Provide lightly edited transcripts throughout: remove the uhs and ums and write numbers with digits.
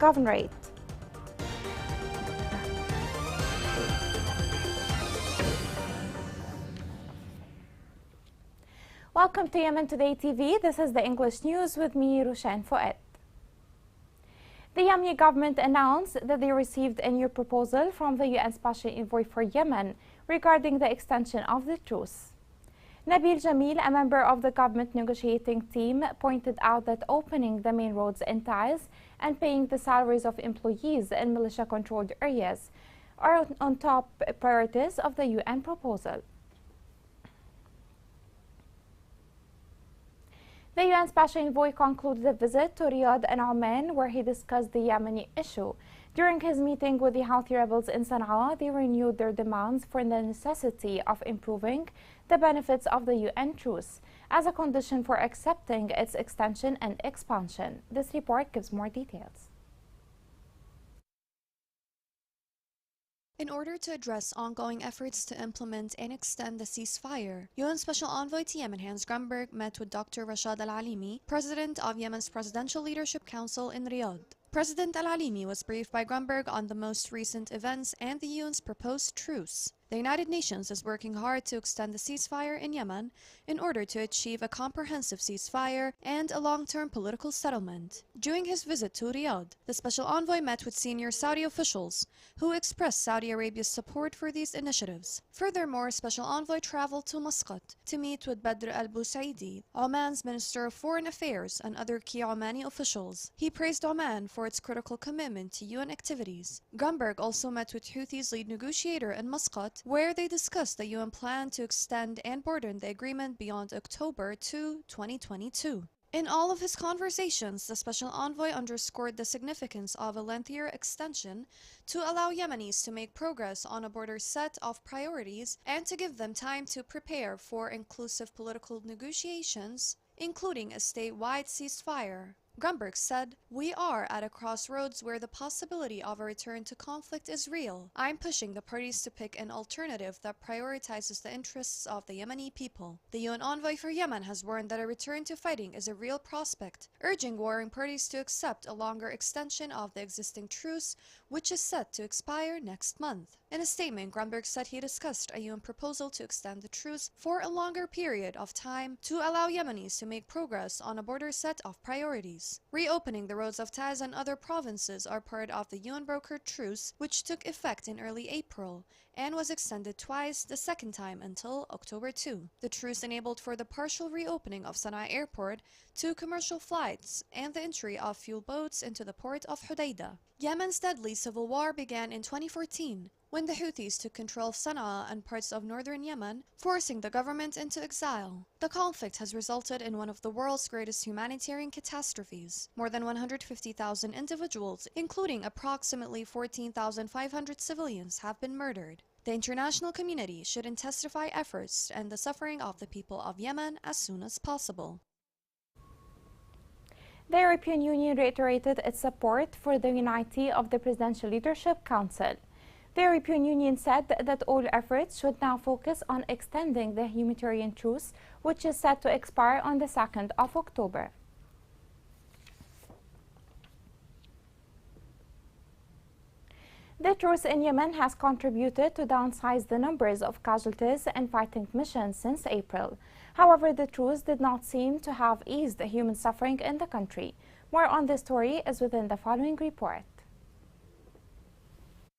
governorate. Welcome to Yemen Today TV. This is the English news with me, Rushan Fouad. The Yemeni government announced that they received a new proposal from the UN Special Envoy for Yemen regarding the extension of the truce. Nabil Jamil, a member of the government negotiating team, pointed out that opening the main roads in Taiz and paying the salaries of employees in militia-controlled areas are on top priorities of the UN proposal. The UN Special Envoy concluded a visit to Riyadh and Oman, where he discussed the Yemeni issue. During his meeting with the Houthi rebels in Sana'a, they renewed their demands for the necessity of improving the benefits of the UN truce as a condition for accepting its extension and expansion. This report gives more details. In order to address ongoing efforts to implement and extend the ceasefire, UN Special Envoy to Yemen Hans Grunberg met with Dr. Rashad Al-Alimi, President of Yemen's Presidential Leadership Council in Riyadh. President Al-Alimi was briefed by Grunberg on the most recent events and the UN's proposed truce. The United Nations is working hard to extend the ceasefire in Yemen in order to achieve a comprehensive ceasefire and a long-term political settlement. During his visit to Riyadh, the Special Envoy met with senior Saudi officials who expressed Saudi Arabia's support for these initiatives. Furthermore, Special Envoy traveled to Muscat to meet with Badr al-Busaidi, Oman's Minister of Foreign Affairs, and other key Omani officials. He praised Oman for its critical commitment to UN activities. Grunberg also met with Houthis' lead negotiator in Muscat, where they discussed the UN plan to extend and broaden the agreement beyond October 2, 2022. In all of his conversations, the Special Envoy underscored the significance of a lengthier extension to allow Yemenis to make progress on a broader set of priorities and to give them time to prepare for inclusive political negotiations, including a statewide ceasefire. Grunberg said, "We are at a crossroads where the possibility of a return to conflict is real. I'm pushing the parties to pick an alternative that prioritizes the interests of the Yemeni people." The UN envoy for Yemen has warned that a return to fighting is a real prospect, urging warring parties to accept a longer extension of the existing truce, which is set to expire next month. In a statement, Grunberg said he discussed a UN proposal to extend the truce for a longer period of time to allow Yemenis to make progress on a broader set of priorities. Reopening the roads of Taiz and other provinces are part of the UN-brokered truce, which took effect in early April and was extended twice, the second time until October 2. The truce enabled for the partial reopening of Sana'a Airport to commercial flights and the entry of fuel boats into the port of Hodeidah. Yemen's deadly civil war began in 2014, when the Houthis took control of Sana'a and parts of northern Yemen, forcing the government into exile. The conflict has resulted in one of the world's greatest humanitarian catastrophes. More than 150,000 individuals, including approximately 14,500 civilians, have been murdered. The international community should intensify efforts to end the suffering of the people of Yemen as soon as possible. The European Union reiterated its support for the unity of the Presidential Leadership Council. The European Union said that all efforts should now focus on extending the humanitarian truce, which is set to expire on the 2nd of October. The truce in Yemen has contributed to downsize the numbers of casualties and fighting missions since April. However, the truce did not seem to have eased the human suffering in the country. More on this story is within the following report.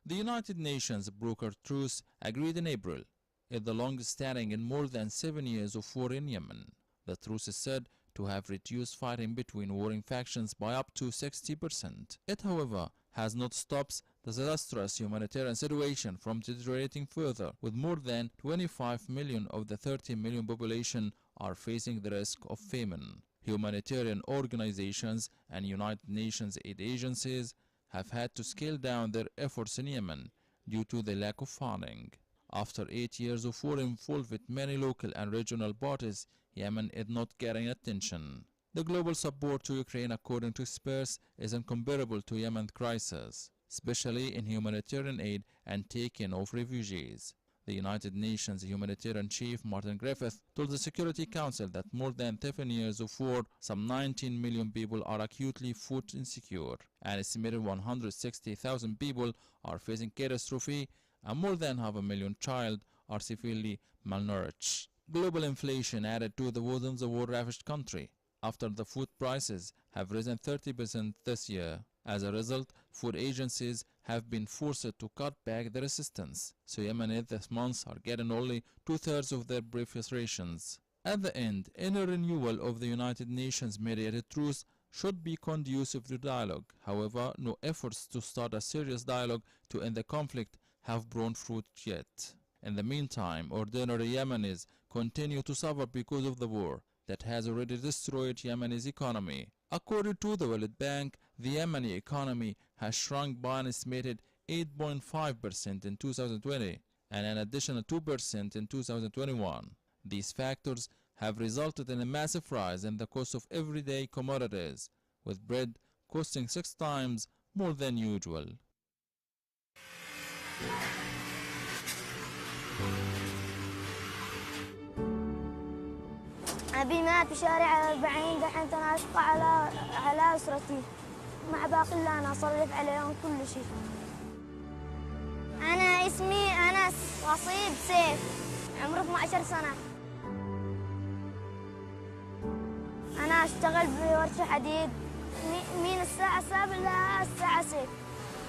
The United Nations brokered truce agreed in April is the longest standing in more than 7 years of war in Yemen. The truce is said to have reduced fighting between warring factions by up to 60%. It, however, has not stopped the disastrous humanitarian situation from deteriorating further, with more than 25 million of the 30 million population are facing the risk of famine. Humanitarian organizations and United Nations aid agencies have had to scale down their efforts in Yemen due to the lack of funding. After 8 years of war involved with many local and regional parties, Yemen is not getting attention. The global support to Ukraine, according to experts, is incomparable to Yemen's crisis, especially in humanitarian aid and taking of refugees. The United Nations humanitarian chief Martin Griffiths told the Security Council that more than 7 years of war, some 19 million people are acutely food insecure. An estimated 160,000 people are facing catastrophe, and more than 500,000 children are severely malnourished. Global inflation added to the woes in the war-ravaged country after the food prices have risen 30% this year. As a result, food agencies have been forced to cut back their assistance, so Yemenis this month are getting only 2/3 of their previous rations. At the end, any renewal of the United Nations mediated truce should be conducive to dialogue. However, no efforts to start a serious dialogue to end the conflict have borne fruit yet. In the meantime, ordinary Yemenis continue to suffer because of the war that has already destroyed Yemen's economy. According to the World Bank, the Yemeni economy has shrunk by an estimated 8.5% in 2020 and an additional 2% in 2021. These factors have resulted in a massive rise in the cost of everyday commodities, with bread costing 6 times more than usual. أبي مات بشارع 40 دحين أنا أشقى على أسرتي مع باقي اللي أنا أصرف عليهم كل شيء. أنا اسمي أنس وصيب سيف، عمري 12 سنة. أنا أشتغل بورشة حديد من الساعة 7 للساعة 6.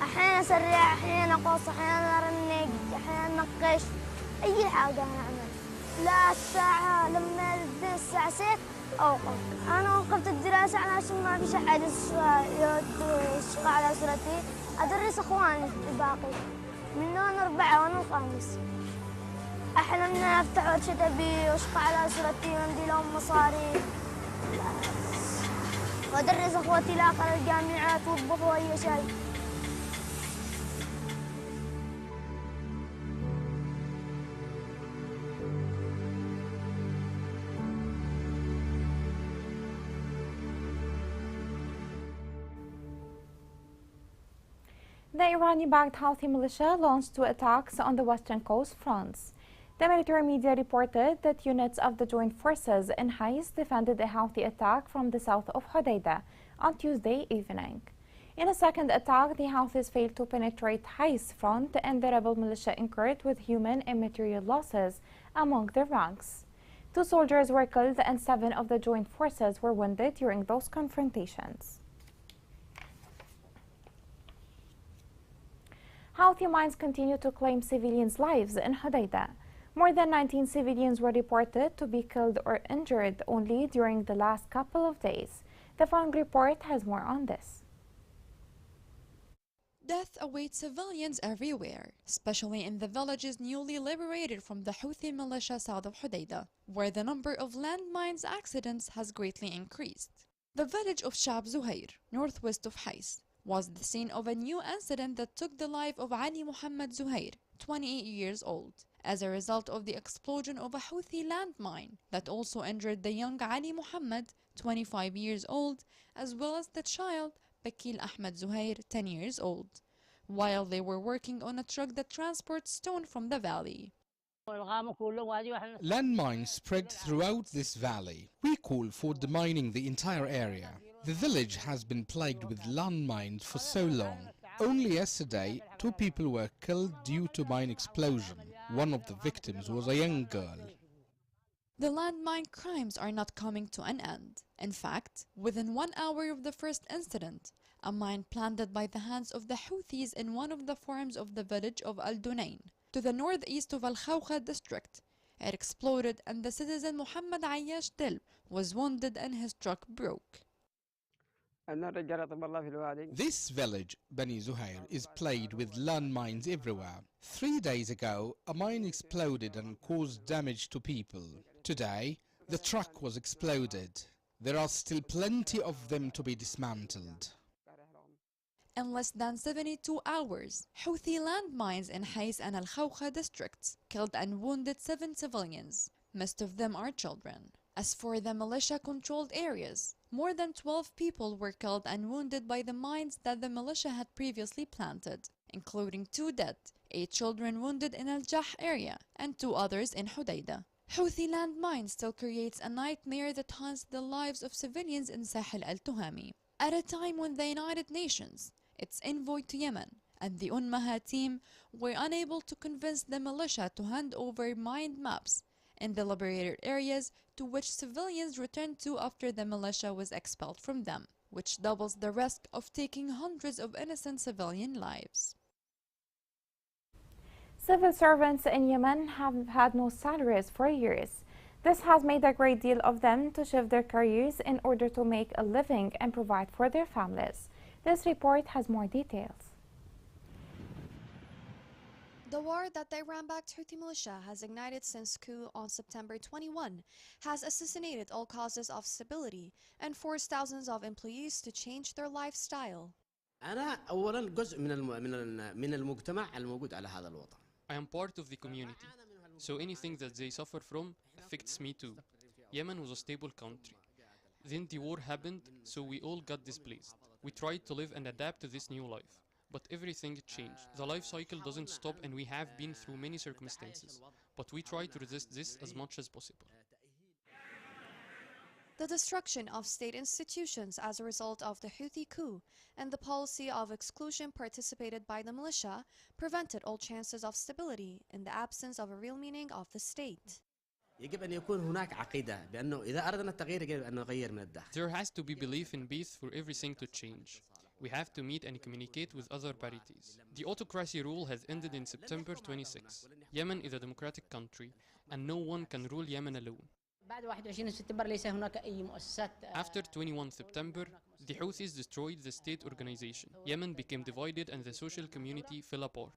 أحيانا أسرع، أحيانا أقص، أحيانا أرنق، أحيانا أنقش، أي حاجة أنا أعمل. لا الساعة لما تبدأ الساعة 6 أوقف. أنا وقفت الدراسة علشان ما فيش أحد يشقى على أسرتي. أدرس أخواني الباقي منهم 4 وأنا الخامس. أحلم إني أفتح ورشة أبي وأشقى على أسرتي وأمدي لهم مصاري وأدرس أخوتي الآخر الجامعات وأطبخ أي شيء. The Iranian-backed Houthi militia launched 2 attacks on the western coast fronts. The military media reported that units of the joint forces in Hais defended a Houthi attack from the south of Hodeidah on Tuesday evening. In a second attack, the Houthis failed to penetrate Hais front, and the rebel militia incurred with human and material losses among their ranks. 2 soldiers were killed and 7 of the joint forces were wounded during those confrontations. Houthi mines continue to claim civilians' lives in Hodeidah. More than 19 civilians were reported to be killed or injured only during the last couple of days. The following report has more on this. Death awaits civilians everywhere, especially in the villages newly liberated from the Houthi militia south of Hodeidah, where the number of landmines accidents has greatly increased. The village of Shab Zuhair, northwest of Hais, was the scene of a new incident that took the life of Ali Muhammad Zuhair, 28 years old, as a result of the explosion of a Houthi landmine that also injured the young Ali Muhammad, 25 years old, as well as the child Bakil Ahmed Zuhair, 10 years old, while they were working on a truck that transports stone from the valley. Landmines spread throughout this valley. We call for demining the entire area. The village has been plagued with landmines for so long. Only yesterday, 2 people were killed due to mine explosion. One of the victims was a young girl. The landmine crimes are not coming to an end. In fact, within 1 hour of the first incident, a mine planted by the hands of the Houthis in one of the farms of the village of Al-Dunain, to the northeast of Al-Khawkha district, it exploded and the citizen Muhammad Ayyash Dil was wounded and his truck broke. This village, Bani Zuhair, is plagued with landmines everywhere. 3 days ago, a mine exploded and caused damage to people. Today, the truck was exploded. There are still plenty of them to be dismantled. In less than 72 hours, Houthi landmines in Hais and Al-Khawkha districts killed and wounded 7 civilians. Most of them are children. As for the militia-controlled areas, more than 12 people were killed and wounded by the mines that the militia had previously planted, including 2 dead, 8 children wounded in Al-Jah area, and 2 others in Hudaydah. Houthi landmine still creates a nightmare that haunts the lives of civilians in Sahel al-Tuhami. At a time when the United Nations, its envoy to Yemen, and the Unmaha team were unable to convince the militia to hand over mind maps in the liberated areas to which civilians returned to after the militia was expelled from them, which doubles the risk of taking hundreds of innocent civilian lives. Civil servants in Yemen have had no salaries for years. This has made a great deal of them to shift their careers in order to make a living and provide for their families. This report has more details. The war that the Iran-backed Houthi militia has ignited since coup on September 21 has assassinated all causes of stability and forced thousands of employees to change their lifestyle. أنا أولاً جزء من المجتمع الموجود على هذا الوطن. I am part of the community, so anything that they suffer from affects me too. Yemen was a stable country. Then the war happened, so we all got displaced. We tried to live and adapt to this new life. But everything changed. The life cycle doesn't stop and we have been through many circumstances. But we try to resist this as much as possible. The destruction of state institutions as a result of the Houthi coup and the policy of exclusion participated by the militia prevented all chances of stability in the absence of a real meaning of the state. يجب أن يكون هناك عقيدة بأنه إذا أردنا التغيير يجب أن نغير من الداخل. There has to be belief in peace for everything to change. We have to meet and communicate with other parties. The autocracy rule has ended in September 26. Yemen is a democratic country and no one can rule Yemen alone. After 21 September, the Houthis destroyed the state organization. Yemen became divided and the social community fell apart.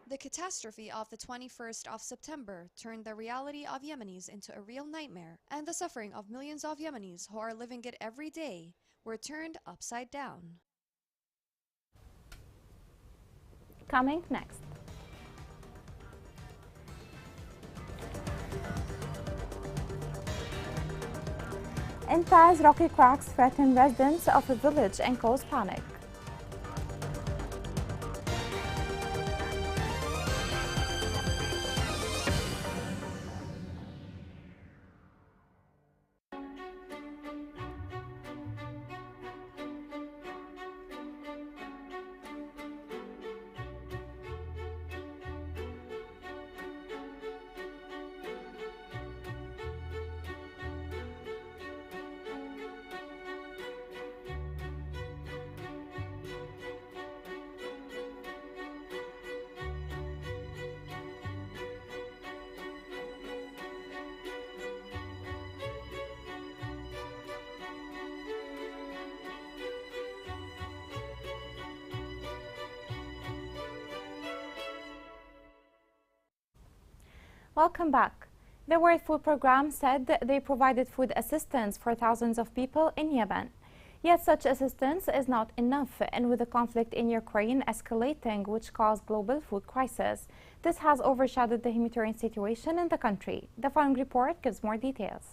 The catastrophe of the 21st of September turned the reality of Yemenis into a real nightmare, and the suffering of millions of Yemenis who are living it every day were turned upside down. Coming next. In Taz, rocky cracks threaten residents of a village and cause panic. Welcome back. The World Food Programme said that they provided food assistance for thousands of people in Yemen. Yet such assistance is not enough, and with the conflict in Ukraine escalating, which caused global food crisis, this has overshadowed the humanitarian situation in the country. The following report gives more details.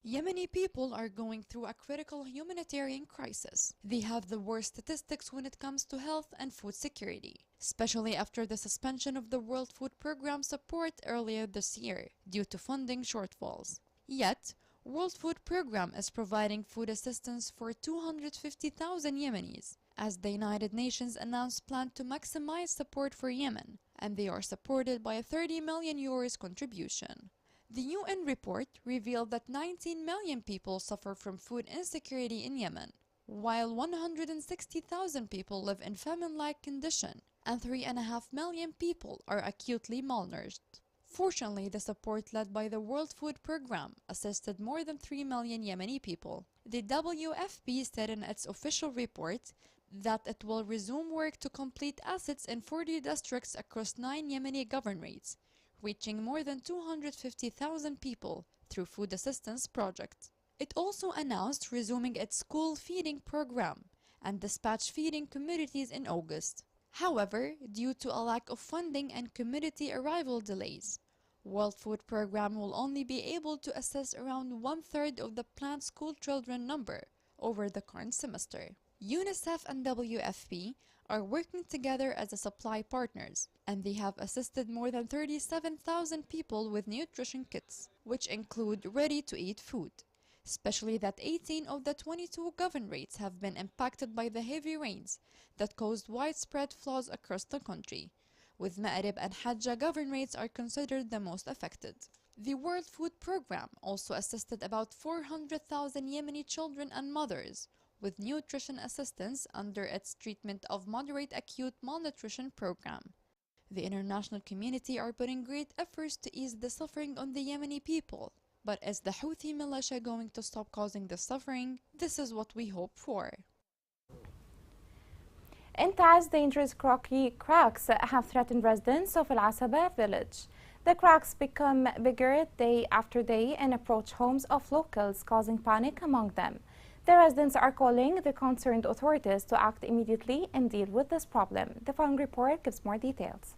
Yemeni people are going through a critical humanitarian crisis. They have the worst statistics when it comes to health and food security, especially after the suspension of the World Food Programme support earlier this year due to funding shortfalls. Yet, World Food Programme is providing food assistance for 250,000 Yemenis, as the United Nations announced plan to maximize support for Yemen, and they are supported by a 30 million euros contribution. The UN report revealed that 19 million people suffer from food insecurity in Yemen, while 160,000 people live in famine-like condition, and 3.5 million people are acutely malnourished. Fortunately, the support led by the World Food Programme assisted more than 3 million Yemeni people. The WFP said in its official report that it will resume work to complete assets in 40 districts across 9 Yemeni governorates, reaching more than 250,000 people through food assistance projects. It also announced resuming its school feeding program and dispatch feeding communities in August. However, due to a lack of funding and community arrival delays, World Food Programme will only be able to assess around 1/3 of the planned school children number over the current semester. UNICEF and WFP are working together as supply partners, and they have assisted more than 37,000 people with nutrition kits, which include ready-to-eat food, especially that 18 of the 22 governorates have been impacted by the heavy rains that caused widespread floods across the country, with Ma'rib and Hajja governorates are considered the most affected. The World Food Programme also assisted about 400,000 Yemeni children and mothers with nutrition assistance under its treatment of moderate acute malnutrition program. The international community are putting great efforts to ease the suffering on the Yemeni people. But is the Houthi militia going to stop causing the suffering? This is what we hope for. In Taz, dangerous cracks have threatened residents of Al-Asaba village. The cracks become bigger day after day and approach homes of locals, causing panic among them. The residents are calling the concerned authorities to act immediately and deal with this problem. The following report gives more details.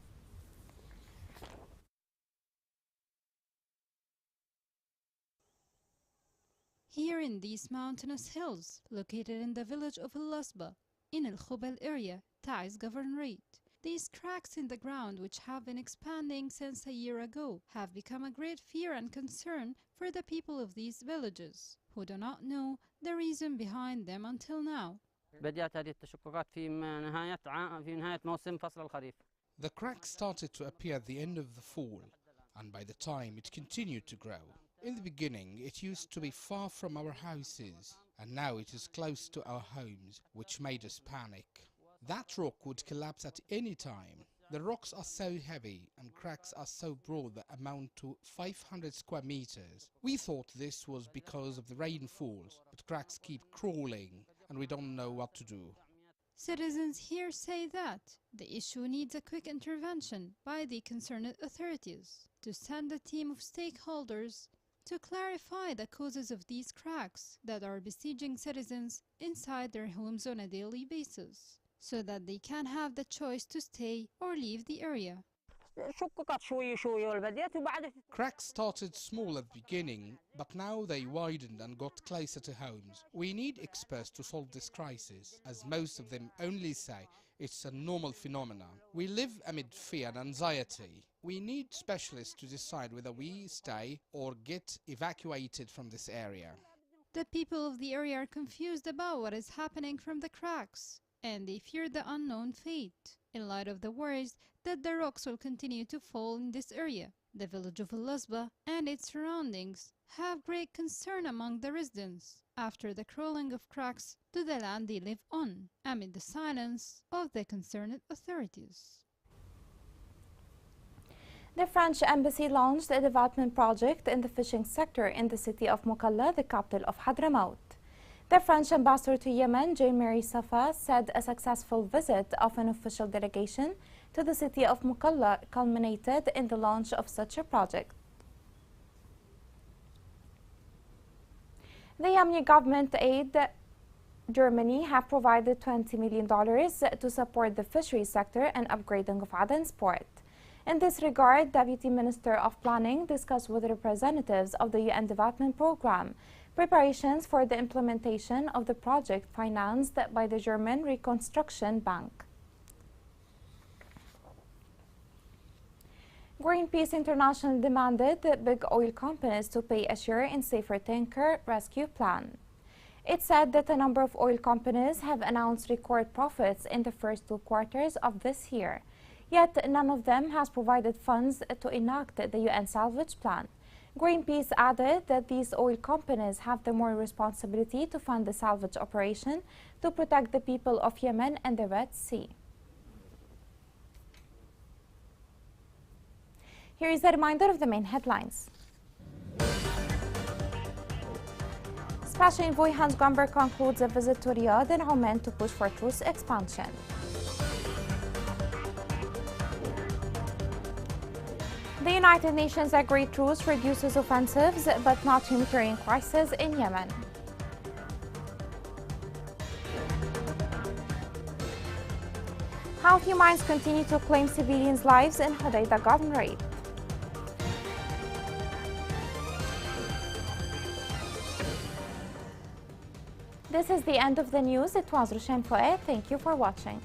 Here in these mountainous hills, located in the village of Al-Asba, in Al-Khubal area, Taiz Governorate, these cracks in the ground, which have been expanding since a year ago, have become a great fear and concern for the people of these villages, who do not know the reason behind them until now. The cracks started to appear at the end of the fall, and by the time it continued to grow. In the beginning, it used to be far from our houses, and now it is close to our homes, which made us panic. That rock would collapse at any time. The rocks are so heavy and cracks are so broad that amount to 500 square meters. We thought this was because of the rainfalls, but cracks keep crawling and we don't know what to do. Citizens here say that the issue needs a quick intervention by the concerned authorities to send a team of stakeholders to clarify the causes of these cracks that are besieging citizens inside their homes on a daily basis, so that they can have the choice to stay or leave the area. Cracks started small at the beginning, but now they widened and got closer to homes. We need experts to solve this crisis, as most of them only say it's a normal phenomenon. We live amid fear and anxiety. We need specialists to decide whether we stay or get evacuated from this area. The people of the area are confused about what is happening from the cracks, and they fear the unknown fate, in light of the worries that the rocks will continue to fall in this area. The village of Al-Asba and its surroundings have great concern among the residents after the crawling of cracks to the land they live on, amid the silence of the concerned authorities. The French embassy launched a development project in the fishing sector in the city of Mukalla, the capital of Hadramaut. The French ambassador to Yemen, Jean-Marie Safa, said a successful visit of an official delegation to the city of Mukalla culminated in the launch of such a project. The Yemeni government aid Germany have provided $20 million to support the fisheries sector and upgrading of Aden's port. In this regard, Deputy Minister of Planning discussed with representatives of the UN Development Programme preparations for the implementation of the project financed by the German Reconstruction Bank. Greenpeace International demanded big oil companies to pay a share in safer tanker rescue plan. It said that a number of oil companies have announced record profits in the first 2 quarters of this year, yet none of them has provided funds to enact the UN salvage plan. Greenpeace added that these oil companies have the moral responsibility to fund the salvage operation to protect the people of Yemen and the Red Sea. Here is a reminder of the main headlines. Special Envoy Hans Grunberg concludes a visit to Riyadh and Oman to push for truce expansion. The United Nations agreed truce reduces offensives but not humanitarian crisis in Yemen. Houthi mines continue to claim civilians' lives in Hodeidah Governorate. The This is the end of the news. It was Roshan Fouad. Thank you for watching.